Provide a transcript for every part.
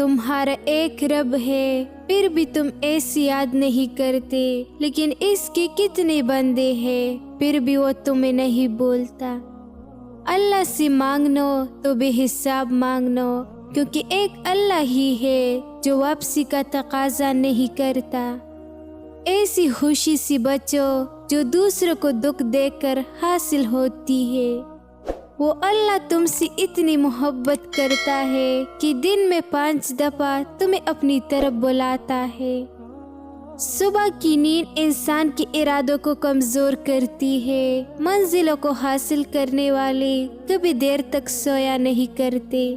تمہارا ایک رب ہے، پھر بھی تم ایسی یاد نہیں کرتے۔ لیکن اس کے کتنے بندے ہیں، پھر بھی وہ تمہیں نہیں بولتا۔ اللہ سے مانگنو تو بے حساب مانگنو، کیونکہ ایک اللہ ہی ہے جو واپسی کا تقاضا نہیں کرتا۔ ایسی خوشی سے بچو جو دوسروں کو دکھ دیکھ کر حاصل ہوتی ہے۔ وہ اللہ تم سے اتنی محبت کرتا ہے کہ دن میں 5 دفعہ تمہیں اپنی طرف بلاتا ہے۔ صبح کی نیند انسان کے ارادوں کو کمزور کرتی ہے۔ منزلوں کو حاصل کرنے والے کبھی دیر تک سویا نہیں کرتے۔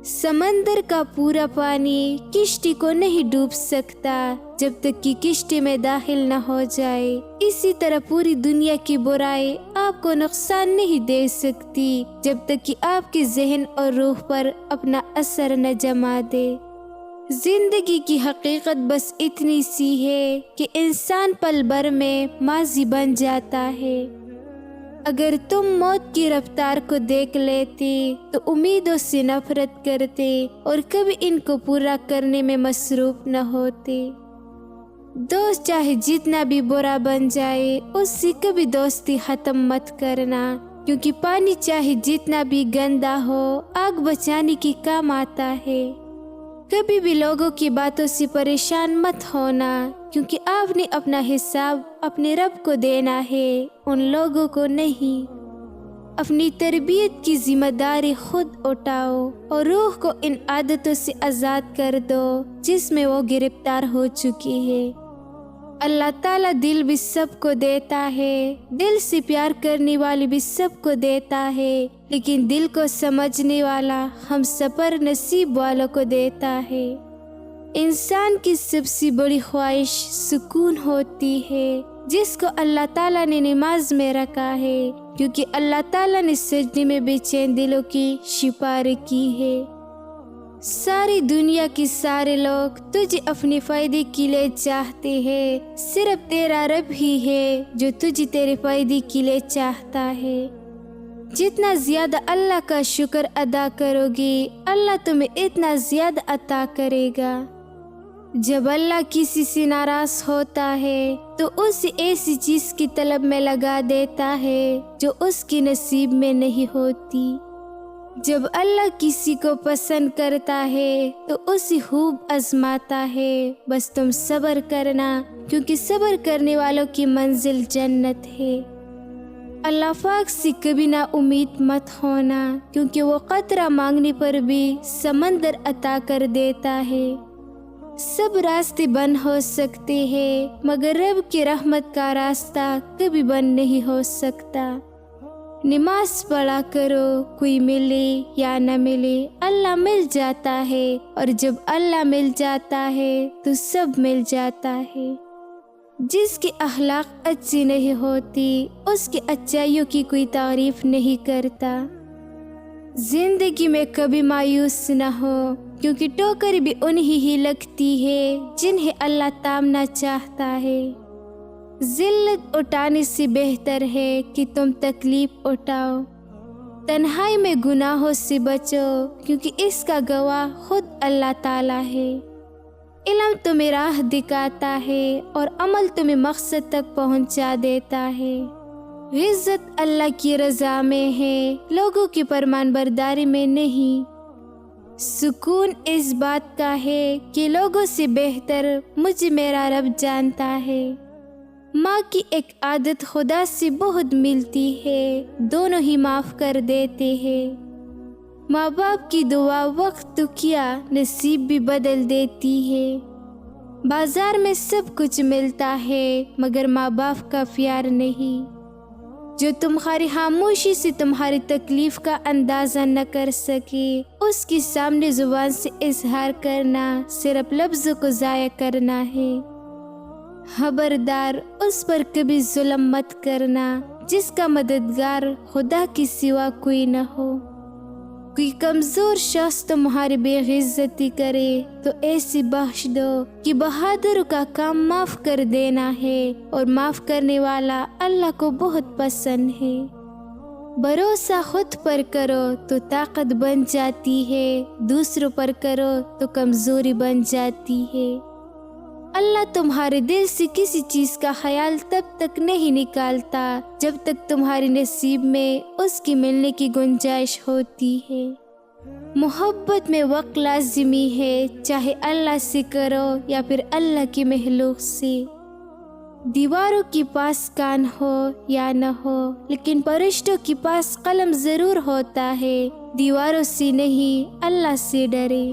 سمندر کا پورا پانی کشتی کو نہیں ڈوب سکتا جب تک کہ کشتی میں داخل نہ ہو جائے۔ اسی طرح پوری دنیا کی برائی آپ کو نقصان نہیں دے سکتی جب تک کہ آپ کے ذہن اور روح پر اپنا اثر نہ جما دے۔ زندگی کی حقیقت بس اتنی سی ہے کہ انسان پل بھر میں ماضی بن جاتا ہے۔ اگر تم موت کی رفتار کو دیکھ لیتے تو امیدوں سے نفرت کرتے اور کبھی ان کو پورا کرنے میں مصروف نہ ہوتے۔ دوست چاہے جتنا بھی برا بن جائے، اس سے کبھی دوستی ختم مت کرنا، کیونکہ پانی چاہے جتنا بھی گندا ہو، آگ بچانے کے کام آتا ہے۔ کبھی بھی لوگوں کی باتوں سے پریشان مت ہونا، کیونکہ آپ نے اپنا حساب اپنے رب کو دینا ہے، ان لوگوں کو نہیں۔ اپنی تربیت کی ذمہ داری خود اٹھاؤ اور روح کو ان عادتوں سے آزاد کر دو جس میں وہ گرفتار ہو چکی ہے۔ اللہ تعالیٰ دل بھی سب کو دیتا ہے، دل سے پیار کرنے والی بھی سب کو دیتا ہے، لیکن دل کو سمجھنے والا ہم سفر نصیب والوں کو دیتا ہے۔ انسان کی سب سے بڑی خواہش سکون ہوتی ہے، جس کو اللہ تعالیٰ نے نماز میں رکھا ہے، کیونکہ اللہ تعالیٰ نے سجدے میں بے چین دلوں کی سفارش کی ہے۔ ساری دنیا کے سارے لوگ تجھے اپنے فائدے کے لیے چاہتے ہیں، صرف تیرا رب ہی ہے جو تجھے تیرے فائدے کے لیے چاہتا ہے۔ جتنا زیادہ اللہ کا شکر ادا کرو گے، اللہ تمہیں اتنا زیادہ عطا کرے گا۔ جب اللہ کسی سے ناراض ہوتا ہے تو اسے ایسی چیز کی طلب میں لگا دیتا ہے جو اس کے نصیب میں نہیں ہوتی۔ جب اللہ کسی کو پسند کرتا ہے تو اسے خوب آزماتا ہے، بس تم صبر کرنا، کیونکہ صبر کرنے والوں کی منزل جنت ہے۔ اللہ پاک سے کبھی نا امید مت ہونا، کیونکہ وہ قطرہ مانگنے پر بھی سمندر عطا کر دیتا ہے۔ سب راستے بند ہو سکتے ہیں، مگر رب کی رحمت کا راستہ کبھی بند نہیں ہو سکتا۔ نماز پڑھا کرو، کوئی ملے یا نہ ملے، اللہ مل جاتا ہے، اور جب اللہ مل جاتا ہے تو سب مل جاتا ہے۔ جس کے اخلاق اچھی نہیں ہوتی، اس کی اچھائیوں کی کوئی تعریف نہیں کرتا۔ زندگی میں کبھی مایوس نہ ہو، کیونکہ ٹوکر بھی انہی ہی لگتی ہے جنہیں اللہ تامنا چاہتا ہے۔ ذلت اٹھانے سے بہتر ہے کہ تم تکلیف اٹھاؤ۔ تنہائی میں گناہوں سے بچو، کیونکہ اس کا گواہ خود اللہ تعالیٰ ہے۔ علم تمہیں راہ دکھاتا ہے اور عمل تمہیں مقصد تک پہنچا دیتا ہے۔ عزت اللہ کی رضا میں ہے، لوگوں کی فرمان برداری میں نہیں۔ سکون اس بات کا ہے کہ لوگوں سے بہتر مجھے میرا رب جانتا ہے۔ ماں کی ایک عادت خدا سے بہت ملتی ہے، دونوں ہی معاف کر دیتے ہیں۔ ماں باپ کی دعا وقت تو کیا نصیب بھی بدل دیتی ہے۔ بازار میں سب کچھ ملتا ہے، مگر ماں باپ کا پیار نہیں۔ جو تمہاری خاموشی سے تمہاری تکلیف کا اندازہ نہ کر سکے، اس کے سامنے زبان سے اظہار کرنا صرف لفظوں کو ضائع کرنا ہے۔ خبردار، اس پر کبھی ظلم مت کرنا جس کا مددگار خدا کے سوا کوئی نہ ہو۔ کوئی کمزور شخص تمہاری بے عزتی کرے تو ایسی بخش دو کہ بہادروں کا کام معاف کر دینا ہے، اور معاف کرنے والا اللہ کو بہت پسند ہے۔ بھروسہ خود پر کرو تو طاقت بن جاتی ہے، دوسروں پر کرو تو کمزوری بن جاتی ہے۔ اللہ تمہارے دل سے کسی چیز کا خیال تب تک نہیں نکالتا جب تک تمہارے نصیب میں اس کی ملنے کی گنجائش ہوتی ہے۔ محبت میں وقت لازمی ہے، چاہے اللہ سے کرو یا پھر اللہ کی مخلوق سے۔ دیواروں کے پاس کان ہو یا نہ ہو، لیکن فرشتوں کے پاس قلم ضرور ہوتا ہے۔ دیواروں سے نہیں، اللہ سے ڈرے۔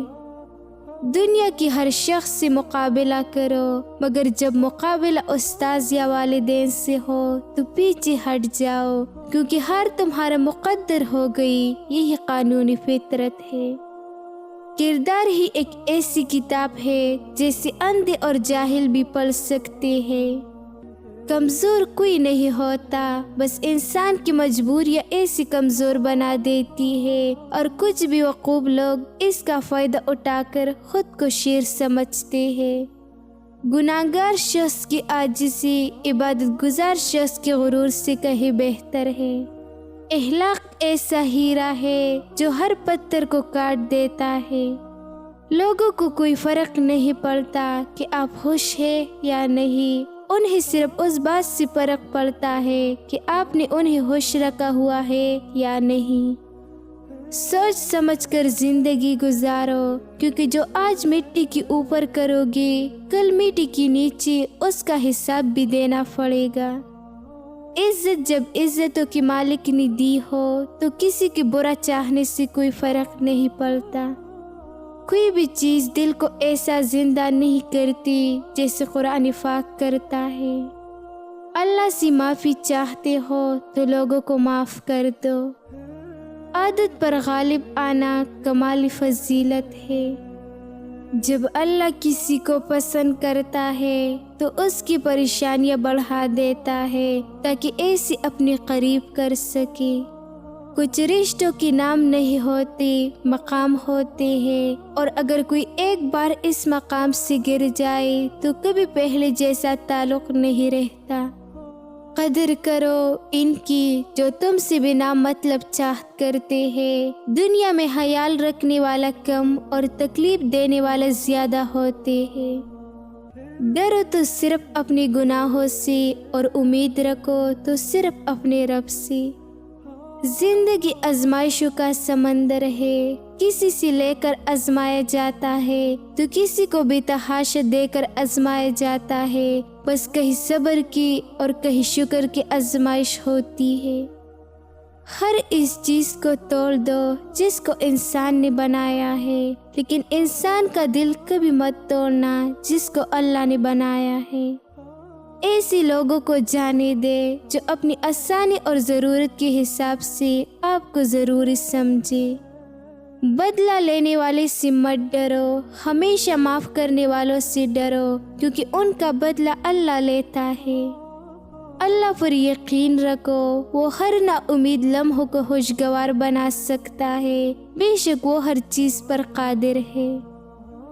دنیا کی ہر شخص سے مقابلہ کرو، مگر جب مقابلہ استاذ یا والدین سے ہو تو پیچھے ہٹ جاؤ، کیونکہ ہر تمہارا مقدر ہو گئی، یہی قانونی فطرت ہے۔ کردار ہی ایک ایسی کتاب ہے جیسے اندھے اور جاہل بھی پڑھ سکتے ہیں۔ کمزور کوئی نہیں ہوتا، بس انسان کی مجبوریاں ایسی کمزور بنا دیتی ہے، اور کچھ بھی وقوف لوگ اس کا فائدہ اٹھا کر خود کو شیر سمجھتے ہیں۔ گناہگار شخص کی عاجزی عبادت گزار شخص کے غرور سے کہیں بہتر ہے۔ اخلاق ایسا ہیرا ہے جو ہر پتھر کو کاٹ دیتا ہے۔ لوگوں کو کوئی فرق نہیں پڑتا کہ آپ خوش ہیں یا نہیں، انہیں صرف اس بات سے فرق پڑتا ہے کہ آپ نے انہیں خوش رکھا ہوا ہے یا نہیں۔ سوچ سمجھ کر زندگی گزارو، کیونکہ جو آج مٹی کے اوپر کرو گے کل مٹی کے نیچے اس کا حساب بھی دینا پڑے گا۔ عزت جب عزتوں کے مالک نے دی ہو تو کسی کے برا چاہنے سے کوئی فرق نہیں پڑتا۔ کوئی بھی چیز دل کو ایسا زندہ نہیں کرتی جیسے قرآن پاک کرتا ہے۔ اللہ سے معافی چاہتے ہو تو لوگوں کو معاف کر دو۔ عادت پر غالب آنا کمال فضیلت ہے۔ جب اللہ کسی کو پسند کرتا ہے تو اس کی پریشانیاں بڑھا دیتا ہے تاکہ ایسے اپنے قریب کر سکے۔ کچھ رشتوں کے نام نہیں ہوتے، مقام ہوتے ہیں، اور اگر کوئی ایک بار اس مقام سے گر جائے تو کبھی پہلے جیسا تعلق نہیں رہتا۔ قدر کرو ان کی جو تم سے بنا مطلب چاہت کرتے ہیں۔ دنیا میں خیال رکھنے والا کم اور تکلیف دینے والا زیادہ ہوتے ہیں۔ ڈرو تو صرف اپنے گناہوں سے، اور امید رکھو تو صرف اپنے رب سے۔ زندگی آزمائشوں کا سمندر ہے، کسی سے لے کر آزمایا جاتا ہے تو کسی کو بھی تحاشا دے کر آزمایا جاتا ہے، بس کہیں صبر کی اور کہیں شکر کی آزمائش ہوتی ہے۔ ہر اس چیز کو توڑ دو جس کو انسان نے بنایا ہے، لیکن انسان کا دل کبھی مت توڑنا جس کو اللہ نے بنایا ہے۔ ایسے لوگوں کو جانے دے جو اپنی آسانی اور ضرورت کے حساب سے آپ کو ضروری سمجھے۔ بدلہ لینے والے سے مت ڈرو، ہمیشہ معاف کرنے والوں سے ڈرو، کیونکہ ان کا بدلہ اللہ لیتا ہے۔ اللہ پر یقین رکھو، وہ ہر نا امید لمحوں کو خوشگوار بنا سکتا ہے، بے شک وہ ہر چیز پر قادر ہے۔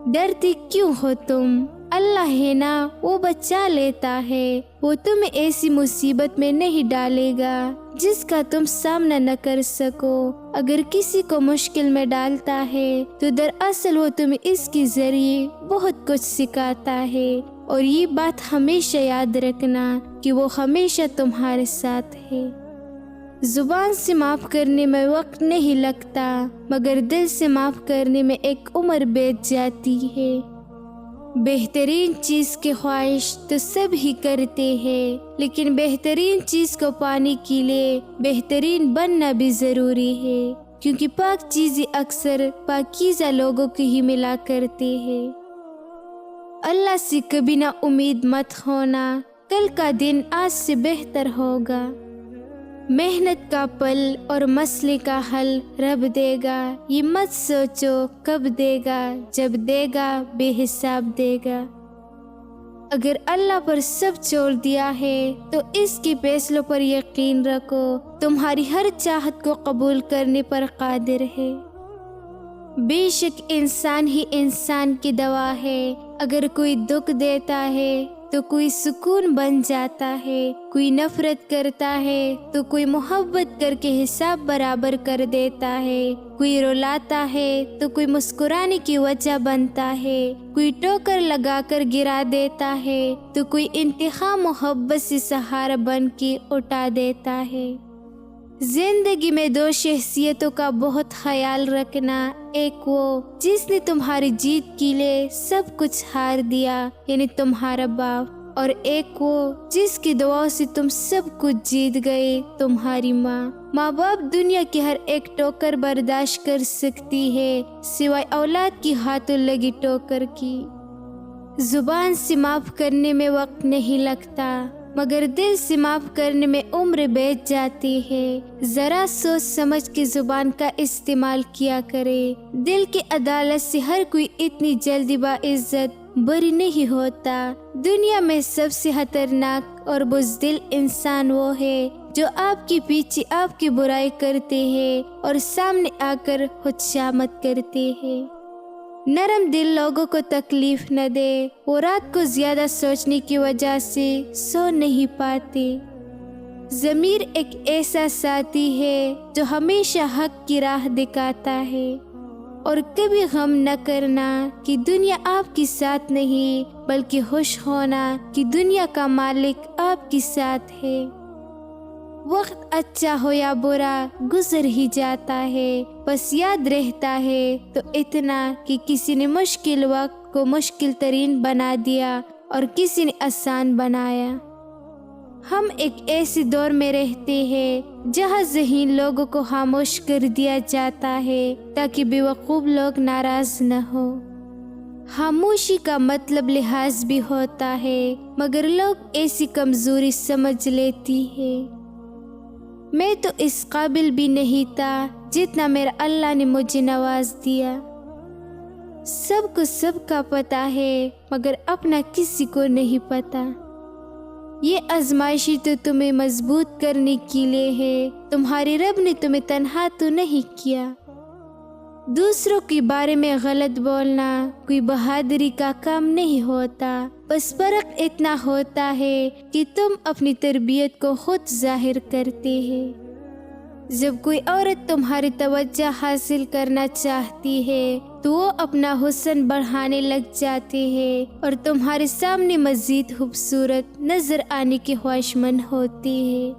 ڈرتے کیوں ہو تم؟ اللہ ہے نا، وہ بچا لیتا ہے، وہ تمہیں ایسی مصیبت میں نہیں ڈالے گا جس کا تم سامنا نہ کر سکو۔ اگر کسی کو مشکل میں ڈالتا ہے تو دراصل وہ تمہیں اس کے ذریعے بہت کچھ سکھاتا ہے، اور یہ بات ہمیشہ یاد رکھنا کہ وہ ہمیشہ تمہارے ساتھ ہے۔ زبان سے معاف کرنے میں وقت نہیں لگتا، مگر دل سے معاف کرنے میں ایک عمر بیت جاتی ہے۔ بہترین چیز کی خواہش تو سب ہی کرتے ہیں، لیکن بہترین چیز کو پانے کے لیے بہترین بننا بھی ضروری ہے، کیونکہ پاک چیزیں اکثر پاکیزہ لوگوں کی ہی ملا کرتے ہیں۔ اللہ سے کبھی نہ امید مت ہونا، کل کا دن آج سے بہتر ہوگا۔ محنت کا پل اور مسئلے کا حل رب دے گا، یہ مت سوچو کب دے گا، جب دے گا بے حساب دے گا۔ اگر اللہ پر سب چھوڑ دیا ہے تو اس کے فیصلوں پر یقین رکھو، تمہاری ہر چاہت کو قبول کرنے پر قادر ہے۔ بے شک انسان ہی انسان کی دوا ہے، اگر کوئی دکھ دیتا ہے تو کوئی سکون بن جاتا ہے، کوئی نفرت کرتا ہے تو کوئی محبت کر کے حساب برابر کر دیتا ہے، کوئی رلاتا ہے تو کوئی مسکرانے کی وجہ بنتا ہے، کوئی ٹوکر لگا کر گرا دیتا ہے تو کوئی انتخاب محبت سے سہارا بن کے اٹھا دیتا ہے۔ زندگی میں دو شخصیتوں کا بہت خیال رکھنا، ایک وہ جس نے تمہاری جیت کے لیے سب کچھ ہار دیا یعنی تمہارا باپ، اور ایک وہ جس کی دعاؤں سے تم سب کچھ جیت گئے، تمہاری ماں۔ ماں باپ دنیا کی ہر ایک ٹوکر برداشت کر سکتی ہے سوائے اولاد کی ہاتھوں لگی ٹوکر کی۔ زبان سے معاف کرنے میں وقت نہیں لگتا مگر دل سے معاف کرنے میں عمر بیت جاتی ہے۔ ذرا سوچ سمجھ کے زبان کا استعمال کیا کرے۔ دل کی عدالت سے ہر کوئی اتنی جلدی باعزت بری نہیں ہوتا۔ دنیا میں سب سے خطرناک اور بزدل انسان وہ ہے جو آپ کے پیچھے آپ کی برائی کرتے ہیں اور سامنے آ کر خوشامد کرتے ہیں۔ نرم دل لوگوں کو تکلیف نہ دے، وہ رات کو زیادہ سوچنے کی وجہ سے سو نہیں پاتے۔ ضمیر ایک ایسا ساتھی ہے جو ہمیشہ حق کی راہ دکھاتا ہے، اور کبھی غم نہ کرنا کہ دنیا آپ کے ساتھ نہیں بلکہ خوش ہونا کہ دنیا کا مالک آپ کے ساتھ ہے۔ وقت اچھا ہو یا برا گزر ہی جاتا ہے، بس یاد رہتا ہے تو اتنا کہ کسی نے مشکل وقت کو مشکل ترین بنا دیا اور کسی نے آسان بنایا۔ ہم ایک ایسے دور میں رہتے ہیں جہاں ذہین لوگوں کو خاموش کر دیا جاتا ہے تاکہ بیوقوف لوگ ناراض نہ ہو۔ خاموشی کا مطلب لحاظ بھی ہوتا ہے مگر لوگ ایسی کمزوری سمجھ لیتی ہے۔ میں تو اس قابل بھی نہیں تھا جتنا میرا اللہ نے مجھے نواز دیا۔ سب کو سب کا پتہ ہے مگر اپنا کسی کو نہیں پتہ۔ یہ آزمائشی تو تمہیں مضبوط کرنے کے لیے ہے، تمہارے رب نے تمہیں تنہا تو نہیں کیا۔ دوسروں کے بارے میں غلط بولنا کوئی بہادری کا کام نہیں ہوتا، بس فرق اتنا ہوتا ہے کہ تم اپنی تربیت کو خود ظاہر کرتے ہیں۔ جب کوئی عورت تمہاری توجہ حاصل کرنا چاہتی ہے تو وہ اپنا حسن بڑھانے لگ جاتے ہیں اور تمہارے سامنے مزید خوبصورت نظر آنے کی خواہشمند ہوتی ہے۔